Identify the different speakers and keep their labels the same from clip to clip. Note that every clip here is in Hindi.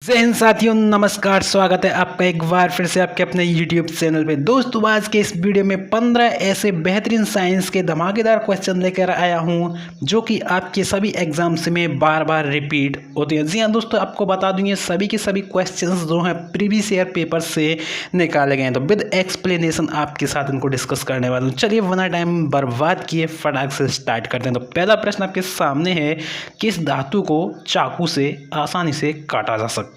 Speaker 1: जय हिंद साथियों, नमस्कार। स्वागत है आपका एक बार फिर से आपके अपने YouTube चैनल पे। दोस्तों, आज के इस वीडियो में 15 ऐसे बेहतरीन साइंस के धमाकेदार क्वेश्चन लेकर आया हूं जो कि आपके सभी एग्जाम्स में बार बार रिपीट होते हैं। जी हाँ दोस्तों, आपको बता दूं ये सभी के सभी क्वेश्चंस जो हैं प्रीवियस ईयर पेपर से निकाले गए हैं, तो विद एक्सप्लेनेशन आपके साथ इनको डिस्कस करने वाला हूँ। चलिए वरना टाइम बर्बाद किए फटाक से स्टार्ट करते हैं। तो पहला प्रश्न आपके सामने है, किस धातु को चाकू से आसानी से काटा जा सकता है?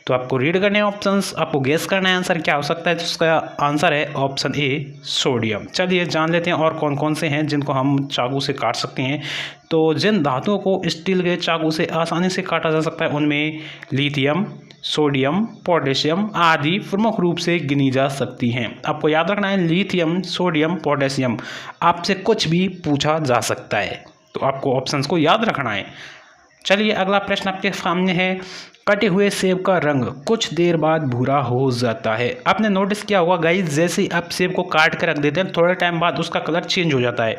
Speaker 1: तो आपको रीड करने हैं ऑप्शंस, आपको गेस करना है आंसर क्या हो सकता है। तो उसका आंसर है ऑप्शन ए, सोडियम। चलिए जान लेते हैं और कौन कौन से हैं जिनको हम चाकू से काट सकते हैं। तो जिन धातुओं को स्टील के चाकू से आसानी से काटा जा सकता है उनमें लिथियम, सोडियम, पोटेशियम आदि प्रमुख रूप से गिनी जा सकती हैं। आपको याद रखना है लिथियम, सोडियम, पोटेशियम। आपसे कुछ भी पूछा जा सकता है तो आपको ऑप्शंस को याद रखना है। चलिए अगला प्रश्न आपके सामने है, कटे हुए सेब का रंग कुछ देर बाद भूरा हो जाता है। आपने नोटिस किया होगा गाइस, जैसे ही आप सेब को काट कर रख देते हैं थोड़े टाइम बाद उसका कलर चेंज हो जाता है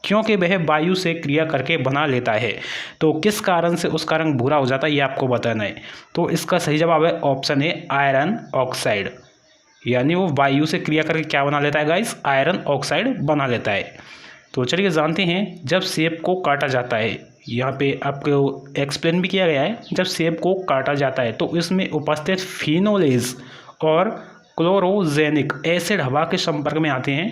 Speaker 1: क्योंकि वह वायु से क्रिया करके बना लेता है। तो किस कारण से उसका रंग भूरा हो जाता है ये आपको बताना है। तो इसका सही जवाब है ऑप्शन ए, आयरन ऑक्साइड। यानी वो वायु से क्रिया करके क्या बना लेता है गाइस? आयरन ऑक्साइड बना लेता है। तो चलिए जानते हैं, जब सेब को काटा जाता है, यहाँ पे आपको एक्सप्लेन भी किया गया है, जब सेब को काटा जाता है तो इसमें उपस्थित फिनोलेज और क्लोरोजेनिक एसिड हवा के संपर्क में आते हैं।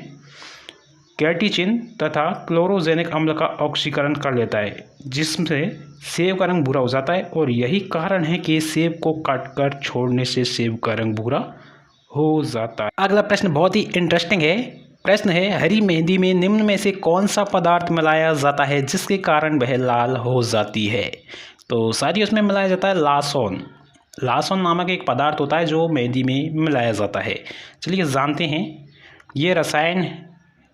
Speaker 1: कैटीचिन तथा क्लोरोजेनिक अम्ल का ऑक्सीकरण कर लेता है जिससे सेब का रंग भूरा हो जाता है, और यही कारण है कि सेब को काटकर छोड़ने से सेब का रंग भूरा हो जाता है। अगला प्रश्न बहुत ही इंटरेस्टिंग है। प्रश्न है, हरी मेहंदी में निम्न में से कौन सा पदार्थ मिलाया जाता है जिसके कारण वह लाल हो जाती है? तो सारी उसमें मिलाया जाता है लासोन। लासोन नामक एक पदार्थ होता है जो मेहंदी में मिलाया जाता है। चलिए जानते हैं, ये रसायन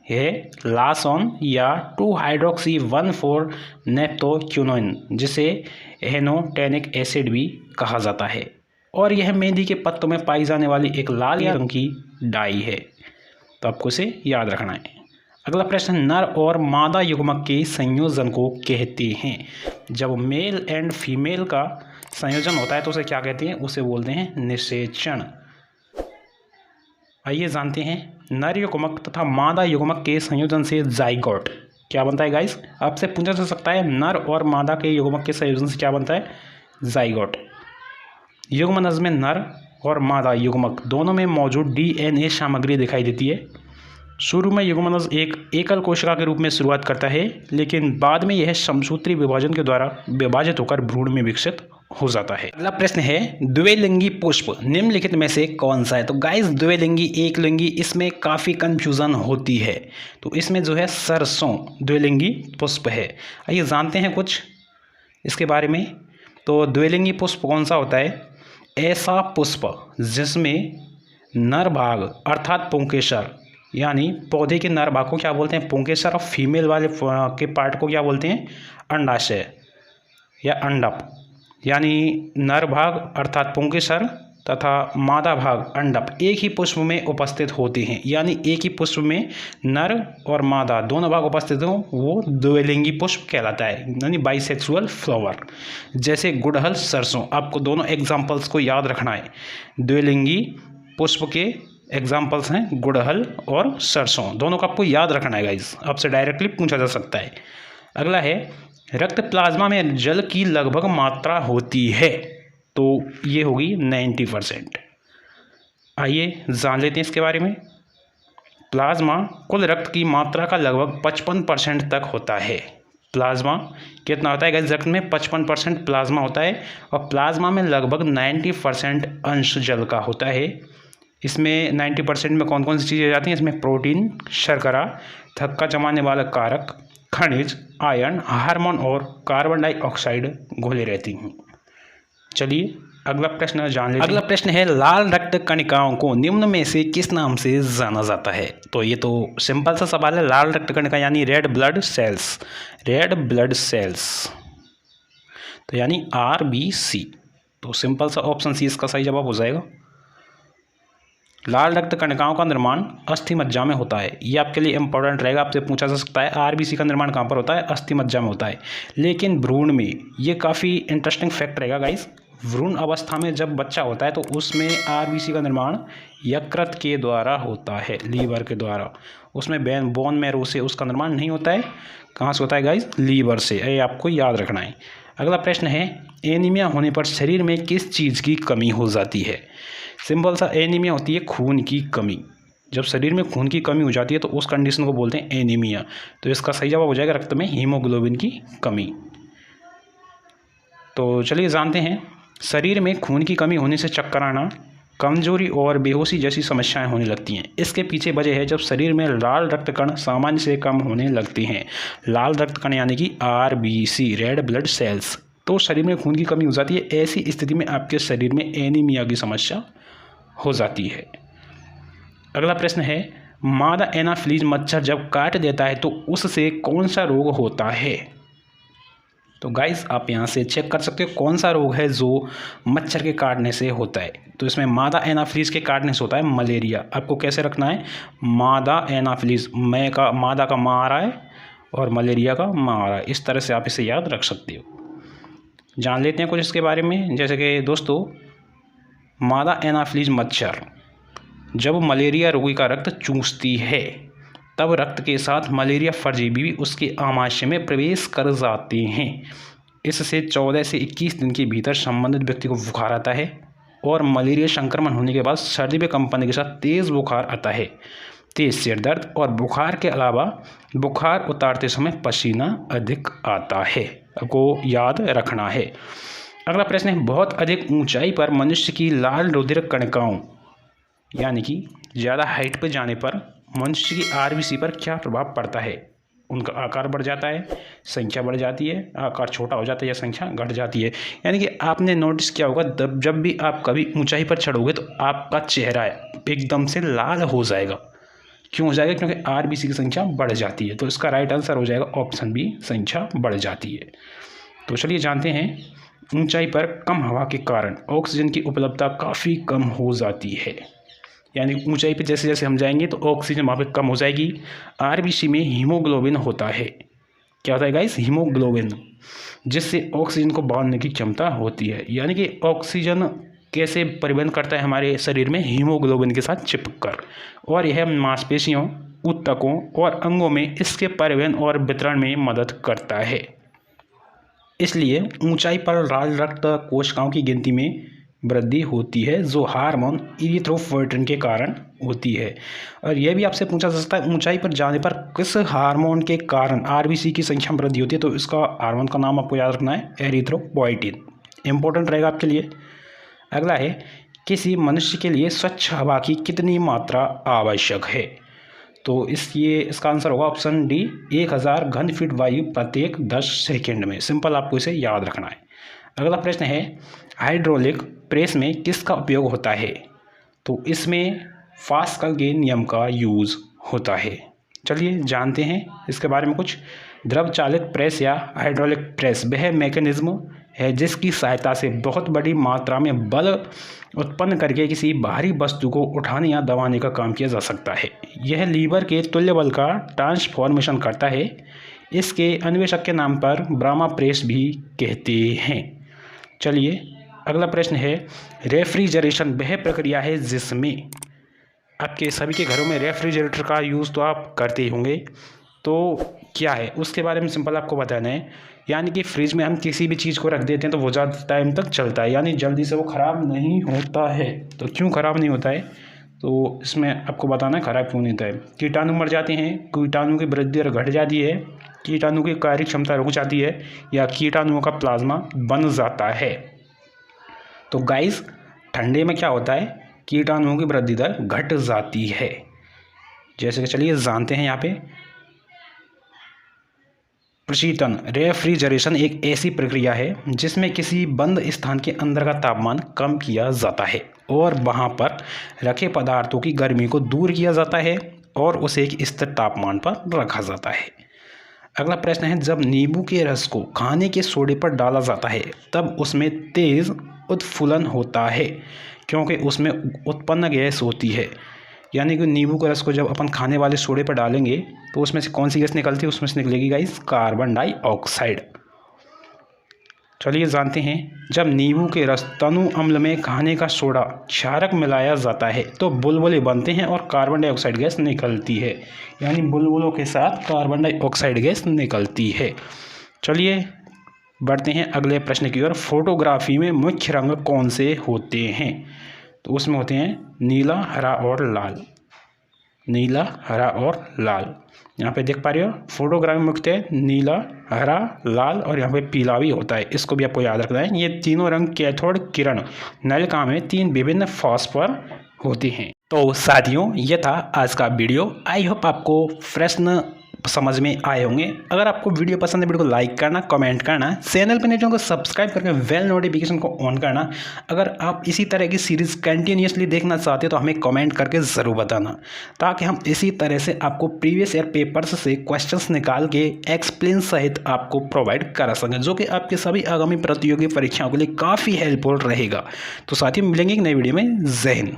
Speaker 1: है लासोन या 2-हाइड्रोक्सी-1,4 नेप्थोक्विनोन, जिसे हेनोटेनिक एसिड भी कहा जाता है, और यह मेहंदी के पत्तों में पाई जाने वाली एक लाल रंग की डाई है। तो आपको इसे याद रखना है। अगला प्रश्न, नर और मादा युग्मक के संयोजन को कहते हैं। जब मेल एंड फीमेल का संयोजन होता है तो उसे क्या कहते हैं? उसे बोलते हैं निषेचन। आइए जानते हैं, नर युग्मक तथा मादा युग्मक के संयोजन से जाइगोट क्या बनता है गाइस? आपसे पूछा जा सकता है नर और मादा के युग्मक के संयोजन से क्या बनता है? जाइगोट। युग्मनज में नर और मादा युग्मक दोनों में मौजूद DNA सामग्री दिखाई देती है। शुरू में युग्मनज एक एकल कोशिका के रूप में शुरुआत करता है, लेकिन बाद में यह समसूत्री विभाजन के द्वारा विभाजित होकर भ्रूण में विकसित हो जाता है। अगला प्रश्न है, द्विलिंगी पुष्प निम्नलिखित में से कौन सा है? तो गाइस, द्विलिंगी, एक लिंगी, इसमें काफ़ी कंफ्यूजन होती है। तो इसमें जो है सरसों द्विलिंगी पुष्प है। आइए जानते हैं कुछ इसके बारे में। तो द्विलिंगी पुष्प कौन सा होता है? ऐसा पुष्प जिसमें नर भाग अर्थात पुंकेसर, यानी पौधे के नर भाग को क्या बोलते हैं? पुंकेसर, और फीमेल वाले के पार्ट को क्या बोलते हैं? अंडाशय या अंडप। यानी नर भाग अर्थात पुंकेसर तथा मादा भाग अंडप एक ही पुष्प में उपस्थित होते हैं। यानी एक ही पुष्प में नर और मादा दोनों भाग उपस्थित हों, वो द्विलिंगी पुष्प कहलाता है, यानी बाइसेक्सुअल फ्लावर। जैसे गुड़हल, सरसों। आपको दोनों एग्जाम्पल्स को याद रखना है। द्विलिंगी पुष्प के एग्जाम्पल्स हैं गुड़हल और सरसों, दोनों को आपको याद रखना है गाइस, आपसे डायरेक्टली पूछा जा सकता है। अगला है, रक्त प्लाज्मा में जल की लगभग मात्रा होती है। तो ये होगी 90%। आइए जान लेते हैं इसके बारे में। प्लाज्मा कुल रक्त की मात्रा का लगभग 55% तक होता है। प्लाज्मा कितना होता है गाइस? रक्त में 55% प्लाज्मा होता है, और प्लाज्मा में लगभग 90% अंश जल का होता है। इसमें 90% में कौन कौन सी चीज़ें जाती हैं? इसमें प्रोटीन, शर्करा, थक्का जमाने वाला कारक, खनिज, आयरन, हार्मोन और कार्बन डाइऑक्साइड घुले रहती हैं। चलिए अगला प्रश्न जान लेते हैं। अगला प्रश्न है, लाल रक्त कणिकाओं को निम्न में से किस नाम से जाना जाता है? तो ये तो सिंपल सा सवाल है। लाल रक्त कणिका यानी red blood cells, red blood cells, तो यानी RBC। तो सिंपल सा ऑप्शन सी इसका सही जवाब हो जाएगा। लाल रक्त कणिकाओं का निर्माण अस्थि मज्जा में होता है। ये आपके लिए इंपॉर्टेंट रहेगा, आपसे पूछा जा सकता है आरबीसी का निर्माण कहाँ पर होता है? अस्थि मज्जा में होता है। लेकिन भ्रूण में, ये काफ़ी इंटरेस्टिंग फैक्ट रहेगा गाइस, भ्रूण अवस्था में जब बच्चा होता है तो उसमें आरबीसी का निर्माण यकृत के द्वारा होता है, लीवर के द्वारा। उसमें बोन मैरो से उसका निर्माण नहीं होता है। कहाँ से होता है गाइस? लीवर से। ये आपको याद रखना है। अगला प्रश्न है, एनीमिया होने पर शरीर में किस चीज़ की कमी हो जाती है? सिंपल सा, एनीमिया होती है खून की कमी। जब शरीर में खून की कमी हो जाती है तो उस कंडीशन को बोलते हैं एनीमिया। तो इसका सही जवाब हो जाएगा रक्त में हीमोग्लोबिन की कमी। तो चलिए जानते हैं, शरीर में खून की कमी होने से चक्कर आना, कमजोरी और बेहोशी जैसी समस्याएं होने लगती हैं। इसके पीछे वजह है जब शरीर में लाल रक्त कण सामान्य से कम होने लगते हैं। लाल रक्त कण यानी कि आरबीसी, रेड ब्लड सेल्स। तो शरीर में खून की कमी हो जाती है। ऐसी स्थिति में आपके शरीर में एनीमिया की समस्या हो जाती है। अगला प्रश्न है, मादा एनाफिलीज मच्छर जब काट देता है तो उससे कौन सा रोग होता है? तो गाइस आप यहाँ से चेक कर सकते हो कौन सा रोग है जो मच्छर के काटने से होता है। तो इसमें मादा एनाफिलीज के काटने से होता है मलेरिया। आपको कैसे रखना है? मादा एनाफिलीज, मादा का माँ आ रहा है और मलेरिया का माँ आ रहा है। इस तरह से आप इसे याद रख सकते हो। जान लेते हैं कुछ इसके बारे में। जैसे कि दोस्तों, मादा एनाफिलीज मच्छर जब मलेरिया रोगी का रक्त चूसती है तब रक्त के साथ मलेरिया परजीवी भी उसके आमाशय में प्रवेश कर जाते हैं। इससे 14 से 21 दिन के भीतर संबंधित व्यक्ति को बुखार आता है और मलेरिया संक्रमण होने के बाद सर्दी में कंपन के साथ तेज़ बुखार आता है, तेज सिर दर्द और बुखार के अलावा बुखार उतारते समय पसीना अधिक आता है। आपको याद रखना है। अगला प्रश्न है, बहुत अधिक ऊंचाई पर मनुष्य की लाल रुधिर कणिकाओं यानी कि ज़्यादा हाइट पर जाने पर मनुष्य की आरबीसी पर क्या प्रभाव पड़ता है? उनका आकार बढ़ जाता है, संख्या बढ़ जाती है, आकार छोटा हो जाता है या संख्या घट जाती है। यानी कि आपने नोटिस किया होगा जब भी आप कभी ऊंचाई पर चढ़ोगे तो आपका चेहरा एकदम से लाल हो जाएगा। क्यों हो जाएगा? क्योंकि आरबीसी की संख्या बढ़ जाती है। तो इसका राइट आंसर हो जाएगा ऑप्शन बी, संख्या बढ़ जाती है। तो चलिए जानते हैं, ऊंचाई पर कम हवा के कारण ऑक्सीजन की उपलब्धता काफ़ी कम हो जाती है। यानी ऊंचाई पे जैसे जैसे हम जाएंगे तो ऑक्सीजन वहाँ पे कम हो जाएगी। आरबीसी में हीमोग्लोबिन होता है। क्या होता है गाइस? हीमोग्लोबिन, जिससे ऑक्सीजन को बांधने की क्षमता होती है। यानी कि ऑक्सीजन कैसे परिवहन करता है हमारे शरीर में? हीमोग्लोबिन के साथ चिपककर। और यह मांसपेशियों, ऊतकों और अंगों में इसके परिवहन और वितरण में मदद करता है। इसलिए ऊंचाई पर लाल रक्त कोशिकाओं की गिनती में वृद्धि होती है जो हार्मोन इरिथ्रोपोएटिन के कारण होती है। और यह भी आपसे पूछा जा सकता है, ऊंचाई पर जाने पर किस हार्मोन के कारण आरबीसी की संख्या में वृद्धि होती है? तो इसका हार्मोन का नाम आपको याद रखना है, एरिथ्रोपोएटिन। इंपॉर्टेंट रहेगा आपके लिए। अगला है, किसी मनुष्य के लिए स्वच्छ हवा की कितनी मात्रा आवश्यक है? तो इसका आंसर होगा ऑप्शन डी, 1000 घन फीट वायु प्रत्येक 10 सेकेंड में। सिंपल आपको इसे याद रखना है। अगला प्रश्न है, हाइड्रोलिक प्रेस में किसका उपयोग होता है? तो इसमें पास्कल के नियम का यूज़ होता है। चलिए जानते हैं इसके बारे में कुछ। द्रव चालित प्रेस या हाइड्रोलिक प्रेस वह मैकेनिज्म है जिसकी सहायता से बहुत बड़ी मात्रा में बल उत्पन्न करके किसी बाहरी वस्तु को उठाने या दबाने का काम किया जा सकता है। यह लीवर के तुल्य बल का ट्रांसफॉर्मेशन करता है। इसके अन्वेषक के नाम पर ब्राह्मा प्रेस भी कहते हैं। चलिए अगला प्रश्न है, रेफ्रिजरेशन वह प्रक्रिया है जिसमें आपके सभी के घरों में रेफ्रिजरेटर का यूज़ तो आप करते ही होंगे। तो क्या है उसके बारे में सिंपल आपको बताना है। यानी कि फ्रिज में हम किसी भी चीज़ को रख देते हैं तो वो ज़्यादा टाइम तक चलता है, यानी जल्दी से वो ख़राब नहीं होता है। तो क्यों ख़राब नहीं होता है? तो इसमें आपको बताना है ख़राब क्यों नहीं होता है। कीटाणु मर जाते हैं, कीटाणु की वृद्धि दर घट जाती है, कीटाणु की कार्य क्षमता रुक जाती है, या कीटाणुओं का प्लाज्मा बन जाता है। तो गाइस ठंडे में क्या होता है? कीटाणुओं की वृद्धि दर घट जाती है। जैसे कि चलिए जानते हैं यहाँ पे, प्रशीतन रेफ्रिजरेशन एक ऐसी प्रक्रिया है जिसमें किसी बंद स्थान के अंदर का तापमान कम किया जाता है और वहाँ पर रखे पदार्थों की गर्मी को दूर किया जाता है और उसे एक स्थिर तापमान पर रखा जाता है। अगला प्रश्न है, जब नींबू के रस को खाने के सोडे पर डाला जाता है तब उसमें तेज़ उत्फुलन होता है क्योंकि उसमें उत्पन्न गैस होती है। यानी कि नींबू के रस को जब अपन खाने वाले सोडे पर डालेंगे तो उसमें से कौन सी गैस निकलती है? उसमें से निकलेगी गाइस कार्बन डाइऑक्साइड। चलिए जानते हैं। जब नींबू के रस तनु अम्ल में खाने का सोडा क्षारक मिलाया जाता है तो बुलबुले बनते हैं और कार्बन डाइऑक्साइड गैस निकलती है, यानी बुलबुलों के साथ कार्बन डाइऑक्साइड गैस निकलती है। चलिए बढ़ते हैं अगले प्रश्न की ओर। फोटोग्राफी में मुख्य रंग कौन से होते हैं? तो उसमें होते हैं नीला, हरा और लाल। नीला, हरा और लाल। यहाँ पे देख पा रहे हो, फोटोग्राफी में मुख्यतः नीला, हरा, लाल और यहाँ पे पीला भी होता है। इसको भी आपको याद रखना है। ये तीनों रंग कैथोड किरण नलिका में 3 विभिन्न फास्फोर होते हैं। तो साथियों, ये था आज का वीडियो। आई होप आपको प्रश्न समझ में आए होंगे। अगर आपको वीडियो पसंद है, वीडियो को लाइक करना, कमेंट करना, चैनल पर नए को सब्सक्राइब करके बेल नोटिफिकेशन को ऑन करना। अगर आप इसी तरह की सीरीज़ कंटिन्यूसली देखना चाहते हो तो हमें कमेंट करके ज़रूर बताना, ताकि हम इसी तरह से आपको प्रीवियस ईयर पेपर्स से क्वेश्चंस निकाल के एक्सप्लेन सहित आपको प्रोवाइड करा सकें, जो कि आपके सभी आगामी प्रतियोगी परीक्षाओं के लिए काफ़ी हेल्पफुल रहेगा। तो साथ ही मिलेंगे एक नई वीडियो में। जय हिंद।